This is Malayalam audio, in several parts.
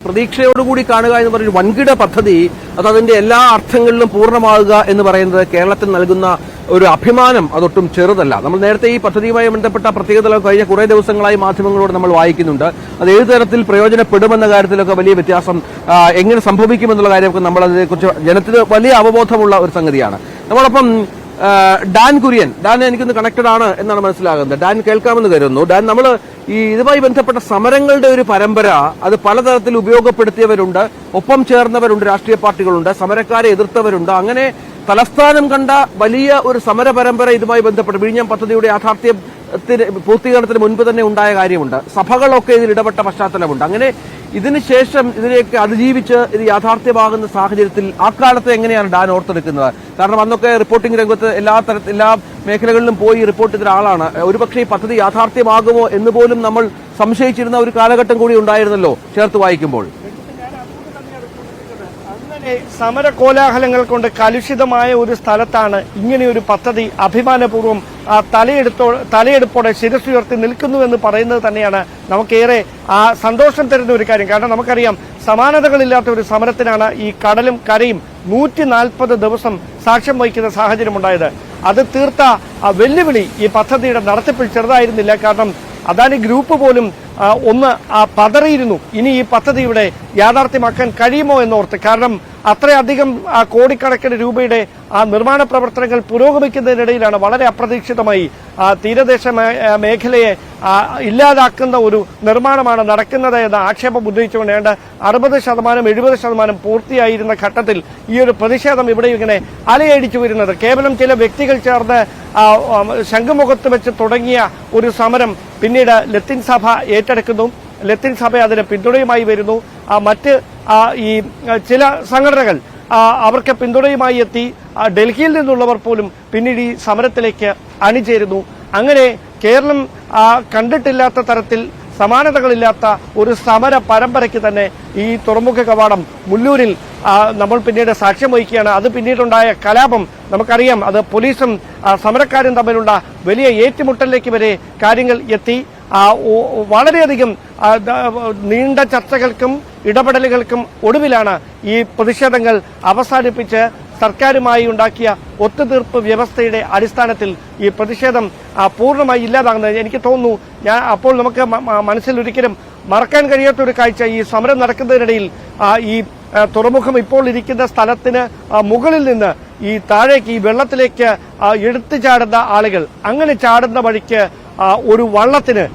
പ്രതീക്ഷയോടുകൂടി കാണുക എന്ന് പറയുന്ന വൻകിട പദ്ധതി അതിന്റെ എല്ലാ അർത്ഥങ്ങളിലും പൂർണ്ണമാകുക എന്ന് പറയുന്നത് കേരളത്തിൽ നൽകുന്ന ഒരു അഭിമാനം അതൊട്ടും ചെറുതല്ല. നമ്മൾ നേരത്തെ ഈ പദ്ധതിയുമായി ബന്ധപ്പെട്ട പ്രത്യേകതകൾ കഴിഞ്ഞ കുറേ ദിവസങ്ങളായി മാധ്യമങ്ങളോട് നമ്മൾ വായിക്കുന്നുണ്ട്. അത് ഏത് തരത്തിൽ പ്രയോജനപ്പെടുമെന്ന കാര്യത്തിലൊക്കെ വലിയ വ്യത്യാസം എങ്ങനെ സംഭവിക്കുമെന്നുള്ള കാര്യമൊക്കെ നമ്മൾ അതിനെക്കുറിച്ച് ജനത്തിന് വലിയ അവബോധമുള്ള ഒരു സംഗതിയാണ്. നമ്മളൊപ്പം ഡാൻ കുര്യൻ, ഡാൻ എനിക്കൊന്ന് കണക്റ്റഡ് ആണ് എന്നാണ് മനസ്സിലാകുന്നത്. ഡാൻ കേൾക്കാമെന്ന് കരുതുന്നു. ഡാൻ, നമ്മൾ ഈ ഇതുമായി ബന്ധപ്പെട്ട സമരങ്ങളുടെ ഒരു പരമ്പര അത് പലതരത്തിൽ ഉപയോഗപ്പെടുത്തിയവരുണ്ട്, ഒപ്പം ചേർന്നവരുണ്ട്, രാഷ്ട്രീയ പാർട്ടികളുണ്ട്, സമരക്കാരെ എതിർത്തവരുണ്ട്. അങ്ങനെ തലസ്ഥാനം കണ്ട വലിയ ഒരു സമര പരമ്പര ഇതുമായി ബന്ധപ്പെട്ട് വിഴിഞ്ഞം പദ്ധതിയുടെ യാഥാർത്ഥ്യത്തിന് പൂർത്തീകരണത്തിന് മുൻപ് തന്നെ ഉണ്ടായ കാര്യമുണ്ട്. സഭകളൊക്കെ ഇതിൽ ഇടപെട്ട പശ്ചാത്തലമുണ്ട്. അങ്ങനെ ഇതിനുശേഷം ഇതിനെയൊക്കെ അതിജീവിച്ച് ഇത് യാഥാർത്ഥ്യമാകുന്ന സാഹചര്യത്തിൽ ആ കാലത്ത് എങ്ങനെയാണ് ഡാൻ ഓർത്തെടുക്കുന്നത്? കാരണം അന്നൊക്കെ റിപ്പോർട്ടിംഗ് രംഗത്ത് എല്ലാ മേഖലകളിലും പോയി റിപ്പോർട്ട് ചെയ്ത ആളാണ്. ഒരുപക്ഷെ ഈ പദ്ധതി യാഥാർത്ഥ്യമാകുമോ എന്ന് പോലും നമ്മൾ സംശയിച്ചിരുന്ന ഒരു കാലഘട്ടം കൂടി ഉണ്ടായിരുന്നല്ലോ ചേർത്ത് വായിക്കുമ്പോൾ. അങ്ങനെ സമര കോലാഹലങ്ങൾ കൊണ്ട് കലുഷിതമായ ഒരു സ്ഥലത്താണ് ഇങ്ങനെയൊരു പദ്ധതി അഭിമാനപൂർവ്വം തലയെടുപ്പോടെ ശിരസുയർത്തി നിൽക്കുന്നുവെന്ന് പറയുന്നത് തന്നെയാണ് നമുക്കേറെ സന്തോഷം തരുന്ന ഒരു കാര്യം. കാരണം നമുക്കറിയാം, സമാനതകളില്ലാത്ത ഒരു സമരത്തിനാണ് ഈ കടലും കരയും 140 ദിവസം സാക്ഷ്യം വഹിക്കുന്ന സാഹചര്യമുണ്ടായത്. അത് തീർത്ത വെല്ലുവിളി ഈ പദ്ധതിയുടെ നടത്തിപ്പിൽ ചെറുതായിരുന്നില്ല. കാരണം അദാനി ഗ്രൂപ്പ് പോലും ഒന്ന് പതറിയിരുന്നു, ഇനി ഈ പദ്ധതി ഇവിടെ യാഥാർത്ഥ്യമാക്കാൻ കഴിയുമോ എന്നോർത്ത്. കാരണം അത്രയധികം കോടിക്കണക്കിന് രൂപയുടെ നിർമ്മാണ പ്രവർത്തനങ്ങൾ പുരോഗമിക്കുന്നതിനിടയിലാണ് വളരെ അപ്രതീക്ഷിതമായി തീരദേശ മേഖലയെ ഇല്ലാതാക്കുന്ന ഒരു നിർമ്മാണമാണ് നടക്കുന്നത് എന്ന ആക്ഷേപം ഉന്നയിച്ചുകൊണ്ട് ഏതാണ്ട് 60%-70% പൂർത്തിയായിരുന്ന ഘട്ടത്തിൽ ഈ ഒരു പ്രതിഷേധം ഇവിടെ ഇങ്ങനെ അലയടിച്ചു വരുന്നത് കേവലം ചില വ്യക്തികൾ ചേർന്ന് ശംഖുമുഖത്ത് വെച്ച് തുടങ്ങിയ ഒരു സമരം പിന്നീട് ലത്തീൻ സഭ ഏറ്റെടുക്കുന്നു. ലത്തീൻ സഭ അതിന് പിന്തുണയുമായി വരുന്നു. മറ്റ് ഈ ചില സംഘടനകൾ അവർക്ക് പിന്തുണയുമായി എത്തി. ഡൽഹിയിൽ നിന്നുള്ളവർ പോലും പിന്നീട് ഈ സമരത്തിലേക്ക് അണിചേരുന്നു. അങ്ങനെ കേരളം കണ്ടിട്ടില്ലാത്ത തരത്തിൽ സമാനതകളില്ലാത്ത ഒരു സമര പരമ്പരയ്ക്ക് തന്നെ ഈ തുറമുഖ കവാടം മുല്ലൂരിൽ നമ്മൾ പിന്നീട് സാക്ഷ്യം വഹിക്കുകയാണ്. അത് പിന്നീടുണ്ടായ കലാപം നമുക്കറിയാം. അത് പോലീസും സമരക്കാരും തമ്മിലുള്ള വലിയ ഏറ്റുമുട്ടലിലേക്ക് വരെ കാര്യങ്ങൾ എത്തി. വളരെയധികം നീണ്ട ചർച്ചകൾക്കും ഇടപെടലുകൾക്കും ഒടുവിലാണ് ഈ പ്രതിഷേധങ്ങൾ അവസാനിപ്പിച്ച് സർക്കാരുമായി ഉണ്ടാക്കിയ ഒത്തുതീർപ്പ് വ്യവസ്ഥയുടെ അടിസ്ഥാനത്തിൽ ഈ പ്രതിഷേധം പൂർണ്ണമായി ഇല്ലാതാകുന്നത്. എനിക്ക് തോന്നുന്നു, അപ്പോൾ നമുക്ക് മനസ്സിൽ ഒരിക്കലും മറക്കാൻ കഴിയാത്ത ഒരു കാഴ്ച, ഈ സമരം നടക്കുന്നതിനിടയിൽ ഈ തുറമുഖം ഇപ്പോൾ ഇരിക്കുന്ന സ്ഥലത്തിന് മുകളിൽ നിന്ന് ഈ താഴേക്ക് ഈ വെള്ളത്തിലേക്ക് എടുത്തു ചാടുന്ന ആളുകൾ, അങ്ങനെ ചാടുന്ന വഴിക്ക് ഒരു വള്ളത്തിന്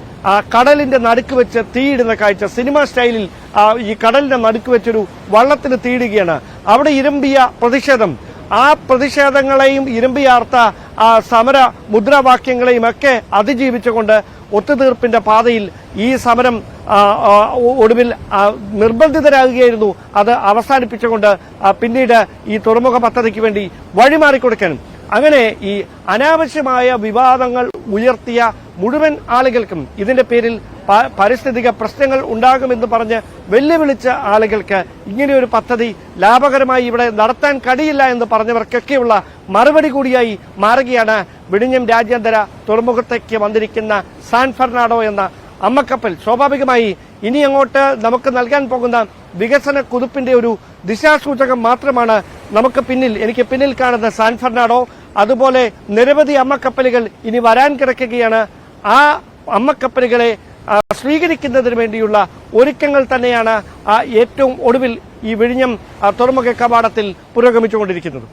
കടലിന്റെ നടുക്ക് വെച്ച് തീയിടുന്ന കാഴ്ച, സിനിമ സ്റ്റൈലിൽ ഈ കടലിന്റെ നടുക്ക് വെച്ചൊരു വള്ളത്തിന് തീയിടുകയാണ്. അവിടെ ഇരമ്പിയ പ്രതിഷേധം, ആ പ്രതിഷേധങ്ങളെയും ഇരമ്പിയാർത്ത സമര മുദ്രാവാക്യങ്ങളെയും ഒക്കെ അതിജീവിച്ചുകൊണ്ട് ഒത്തുതീർപ്പിന്റെ പാതയിൽ ഈ സമരം ഒടുവിൽ നിർബന്ധിതരാകുകയായിരുന്നു. അത് അവസാനിപ്പിച്ചുകൊണ്ട് പിന്നീട് ഈ തുറമുഖ പദ്ധതിക്ക് വേണ്ടി വഴിമാറിക്കൊടുക്കാനും അങ്ങനെ ഈ അനാവശ്യമായ വിവാദങ്ങൾ ഉയർത്തിയ മുഴുവൻ ആളുകൾക്കും ഇതിന്റെ പേരിൽ പാരിസ്ഥിതിക പ്രശ്നങ്ങൾ ഉണ്ടാകുമെന്ന് പറഞ്ഞ് വെല്ലുവിളിച്ച ആളുകൾക്ക് ഇങ്ങനെയൊരു പദ്ധതി ലാഭകരമായി ഇവിടെ നടത്താൻ കഴിയില്ല എന്ന് പറഞ്ഞവർക്കൊക്കെയുള്ള മറുപടി കൂടിയായി മാറുകയാണ് വിഴിഞ്ഞം രാജ്യാന്തര തുറമുഖത്തേക്ക് വന്നിരിക്കുന്ന സാൻ ഫെർണാണ്ടോ എന്ന അമ്മക്കപ്പൽ. സ്വാഭാവികമായി ഇനി അങ്ങോട്ട് നമുക്ക് നൽകാൻ പോകുന്ന വികസന കുതിപ്പിന്റെ ഒരു ദിശാസൂചകം മാത്രമാണ് എനിക്ക് പിന്നിൽ കാണുന്ന സാൻ ഫെർണാണ്ടോ. അതുപോലെ നിരവധി അമ്മക്കപ്പലുകൾ ഇനി വരാൻ കിടക്കുകയാണ്. ആ അമ്മക്കപ്പലുകളെ സ്വീകരിക്കുന്നതിന് വേണ്ടിയുള്ള ഒരുക്കങ്ങൾ തന്നെയാണ് ഏറ്റവും ഒടുവിൽ ഈ വിഴിഞ്ഞം തുറമുഖ കവാടത്തിൽ പുരോഗമിച്ചുകൊണ്ടിരിക്കുന്നത്.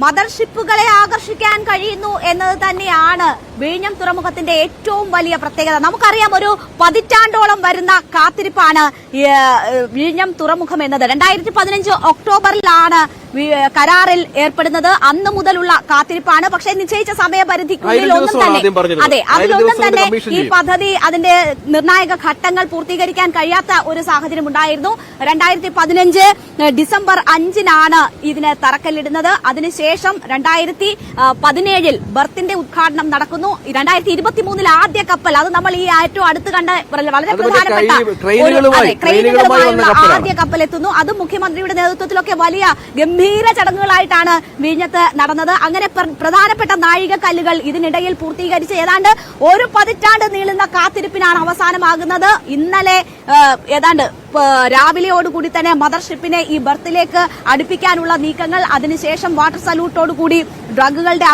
മദർഷിപ്പുകളെ ആകർഷിക്കാൻ കഴിയുന്നു എന്നത് തന്നെയാണ് വിഴിഞ്ഞം തുറമുഖത്തിന്റെ ഏറ്റവും വലിയ പ്രത്യേകത. നമുക്കറിയാം, ഒരു പതിറ്റാണ്ടോളം വരുന്ന കാത്തിരിപ്പാണ് വിഴിഞ്ഞം തുറമുഖം എന്നത്. 2015 ഒക്ടോബറിലാണ് കരാറിൽ ഏർപ്പെടുന്നത്. അന്ന് മുതലുള്ള കാത്തിരിപ്പാണ്. പക്ഷേ നിശ്ചയിച്ച സമയപരിധിക്കുള്ളിൽ ഒന്നും തന്നെ ഈ പദ്ധതി അതിന്റെ നിർണായക ഘട്ടങ്ങൾ പൂർത്തീകരിക്കാൻ കഴിയാത്ത ഒരു സാഹചര്യം ഉണ്ടായിരുന്നു. 2015 ഡിസംബർ 5-നാണ് ഇതിന് തറക്കല്ലിടുന്നത്. അതിനുശേഷം 2017 ബർത്തിന്റെ ഉദ്ഘാടനം നടക്കുന്നു. 2023 ആദ്യ കപ്പൽ, അത് നമ്മൾ ഈ ഏറ്റവും അടുത്ത് കണ്ട വളരെ പ്രധാനപ്പെട്ട ട്രെയിനുകളുമായുള്ള ആദ്യ കപ്പൽ എത്തുന്നു. അത് മുഖ്യമന്ത്രിയുടെ നേതൃത്വത്തിലൊക്കെ വലിയ ഗംഭീര ചടങ്ങുകളായിട്ടാണ് വിഴിഞ്ഞത്ത് നടന്നത്. അങ്ങനെ പ്രധാനപ്പെട്ട നാഴികക്കല്ലുകൾ ഇതിനിടയിൽ പൂർത്തീകരിച്ച് ഏതാണ്ട് ഒരു പതിറ്റാണ്ട് നീളുന്ന കാത്തിരിപ്പിനാണ് അവസാനമാകുന്നത്. ഇന്നലെ ഏതാണ്ട് രാവിലെയോടുകൂടി തന്നെ മദർഷിപ്പിനെ ഈ ബർത്തിലേക്ക് അടുപ്പിക്കാനുള്ള നീക്കങ്ങൾ, അതിനുശേഷം വാട്ടർ സല്യൂട്ടോടുകൂടി ഡ്രഗുകളുടെ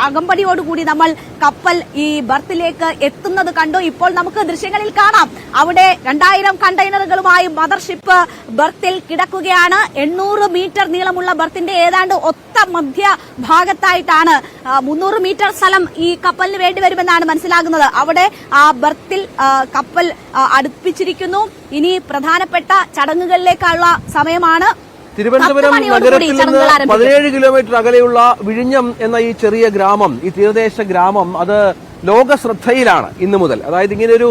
അകമ്പടിയോടുകൂടി നമ്മൾ കപ്പൽ ഈ ബർത്തിലേക്ക് എത്തുന്നത് കണ്ടു. ഇപ്പോൾ നമുക്ക് ദൃശ്യങ്ങളിൽ കാണാം, അവിടെ 2000 കണ്ടെയ്നറുകളുമായി മദർഷിപ്പ് ബർത്തിൽ കിടക്കുകയാണ്. 800 മീറ്റർ നീളമുള്ള ബർത്തിന്റെ ഏതാണ്ട് ഒത്ത മധ്യഭാഗത്തായിട്ടാണ് 300 മീറ്റർ സ്ഥലം ഈ കപ്പലിന് വേണ്ടിവരുമെന്നാണ് മനസ്സിലാകുന്നത്. അവിടെ ആ ബർത്തിൽ കപ്പൽ അടുപ്പിച്ചിരിക്കുന്നു. ഇനി പ്രധാനപ്പെട്ട ചടങ്ങുകളിലേക്കുള്ള സമയമാണ്. തിരുവനന്തപുരം നഗരത്തിൽ നിന്ന് 17 കിലോമീറ്റർ അകലെയുള്ള വിഴിഞ്ഞം എന്ന ഈ ചെറിയ ഗ്രാമം, ഈ തീരദേശ ഗ്രാമം, അത് ലോക ശ്രദ്ധയിലാണ് ഇന്നു മുതൽ. അതായത് ഇങ്ങനെയൊരു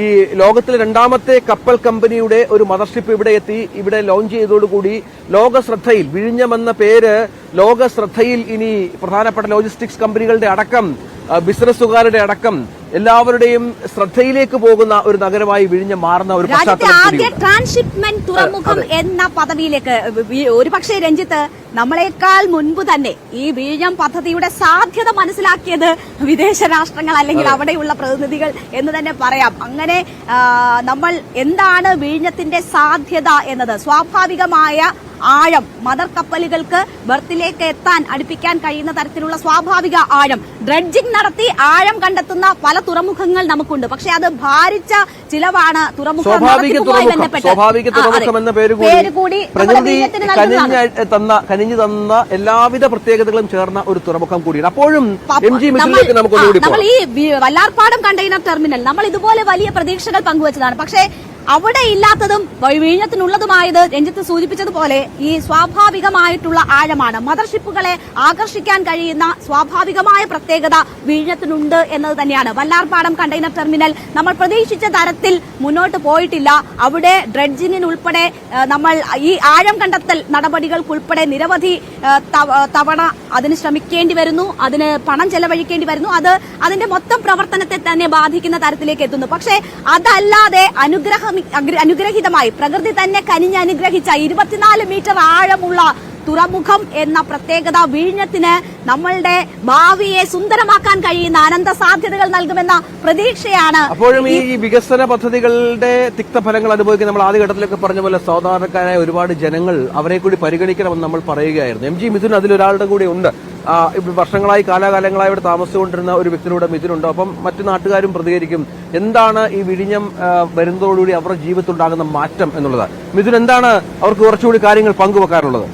ഈ ലോകത്തിലെ 2ാമത്തെ കപ്പൽ കമ്പനിയുടെ ഒരു മദർഷിപ്പ് ഇവിടെ എത്തി, ഇവിടെ ലോഞ്ച് ചെയ്തതോടുകൂടി ലോക ശ്രദ്ധയിൽ, വിഴിഞ്ഞം എന്ന പേര് ലോക ശ്രദ്ധയിൽ ഇനി പ്രധാനപ്പെട്ട ലോജിസ്റ്റിക്സ് കമ്പനികളുടെ അടക്കം ബിസിനസ്സുകാരുടെ അടക്കം എല്ലാവരുടെയും ശ്രദ്ധയിലേക്ക് പോകുന്ന ഒരു നഗരമായി വിഴിഞ്ഞം മാറുന്ന ഒരു ആദ്യ ട്രാൻസ്ഷിപ്മെന്റ് തുറമുഖം എന്ന പദവിയിലേക്ക് ഒരുപക്ഷെ രഞ്ജിത്ത് നമ്മളെക്കാൾ മുൻപ് തന്നെ ഈ വിഴിഞ്ഞം പദ്ധതിയുടെ സാധ്യത മനസ്സിലാക്കിയത് വിദേശ രാഷ്ട്രങ്ങൾ അല്ലെങ്കിൽ അവിടെയുള്ള പ്രതിനിധികൾ എന്ന് തന്നെ പറയാം. അങ്ങനെ നമ്മൾ എന്താണ് വിഴിഞ്ഞത്തിന്റെ സാധ്യത എന്നത്, സ്വാഭാവികമായ ആഴം, മദർ കപ്പലുകൾക്ക് ബർത്തിലേക്ക് എത്താൻ അടുപ്പിക്കാൻ കഴിയുന്ന തരത്തിലുള്ള സ്വാഭാവിക ആഴം, ഡ്രഡ്ജിംഗ് നടത്തി ആഴം കണ്ടെത്തുന്ന പല തുറമുഖങ്ങൾ നമുക്കുണ്ട്. പക്ഷെ അത് ഭാരിച്ച ചിലവാണ് തുറമുഖവുമായി ബന്ധപ്പെട്ട്. സ്വാഭാവിക തുറമുഖം എന്ന പേര് കൂടി പ്രകൃതി കനിഞ്ഞു തന്ന എല്ലാവിധ പ്രത്യേകതകളും ചേർന്ന ഒരു തുറമുഖം കൂടിയാണ്. അപ്പോഴും നമ്മൾ ഈ വല്ലാർപാടം കണ്ടെയ്നർ ടെർമിനൽ നമ്മൾ ഇതുപോലെ വലിയ പ്രതീക്ഷകൾ പങ്കുവച്ചതാണ്. പക്ഷേ അവിടെ ഇല്ലാത്തതും വിഴിഞ്ഞത്തിനുള്ളതുമായത് രഞ്ജിത്ത് സൂചിപ്പിച്ചതുപോലെ ഈ സ്വാഭാവികമായിട്ടുള്ള ആഴമാണ്. മദർഷിപ്പുകളെ ആകർഷിക്കാൻ കഴിയുന്ന സ്വാഭാവികമായ പ്രത്യേകത വിഴിഞ്ഞത്തിനുണ്ട് എന്നത് തന്നെയാണ്. വല്ലാർപാടം കണ്ടെയ്നർ ടെർമിനൽ നമ്മൾ പ്രതീക്ഷിച്ച തരത്തിൽ മുന്നോട്ട് പോയിട്ടില്ല. അവിടെ ഡ്രഡ്ജിങ്ങിനുൾപ്പെടെ നമ്മൾ ഈ ആഴം കണ്ടെത്തൽ നടപടികൾക്കുൾപ്പെടെ നിരവധി തവണ അതിന് ശ്രമിക്കേണ്ടി വരുന്നു, അതിന് പണം ചെലവഴിക്കേണ്ടി വരുന്നു. അത് അതിന്റെ മൊത്തം പ്രവർത്തനത്തെ തന്നെ ബാധിക്കുന്ന തരത്തിലേക്ക് എത്തുന്നു. പക്ഷേ അതല്ലാതെ അനുഗ്രഹിതമായി പ്രകൃതി തന്നെ കനിഞ്ഞ് അനുഗ്രഹിച്ച 24 മീറ്റർ ആഴമുള്ള തുറമുഖം എന്ന പ്രത്യേകത വിഴിഞ്ഞത്തിന് നമ്മളുടെ ഭാവിയെ സുന്ദരമാക്കാൻ കഴിയുന്ന അനന്ത സാധ്യതകൾ നൽകുമെന്ന പ്രതീക്ഷയാണ്. അപ്പോഴും ഈ വികസന പദ്ധതികളുടെ തിക്തഫലങ്ങൾ അനുഭവിക്കുന്ന നമ്മൾ ആദ്യഘട്ടത്തിലൊക്കെ പറഞ്ഞ പോലെ സാധാരണക്കാരായ ഒരുപാട് ജനങ്ങൾ, അവരെ കൂടി പരിഗണിക്കണമെന്ന് നമ്മൾ പറയുകയായിരുന്നു. എം ജി മിഥുൻ അതിലൊരാളുടെ കൂടെ ഉണ്ട്. വർഷങ്ങളായി കാലാകാലങ്ങളായി ഇവിടെ താമസിച്ചുകൊണ്ടിരുന്ന ഒരു വ്യക്തിയുടെ മിഥുനുണ്ട്. അപ്പം മറ്റു നാട്ടുകാരും പ്രതികരിക്കും. എന്താണ് ഈ വിഴിഞ്ഞം വരുന്നതോടുകൂടി അവരുടെ ജീവിതത്തിൽ ഉണ്ടാകുന്ന മാറ്റം എന്നുള്ളത്? മിഥുൻ, എന്താണ് അവർക്ക് കുറച്ചുകൂടി കാര്യങ്ങൾ പങ്കുവെക്കാറുള്ളത്?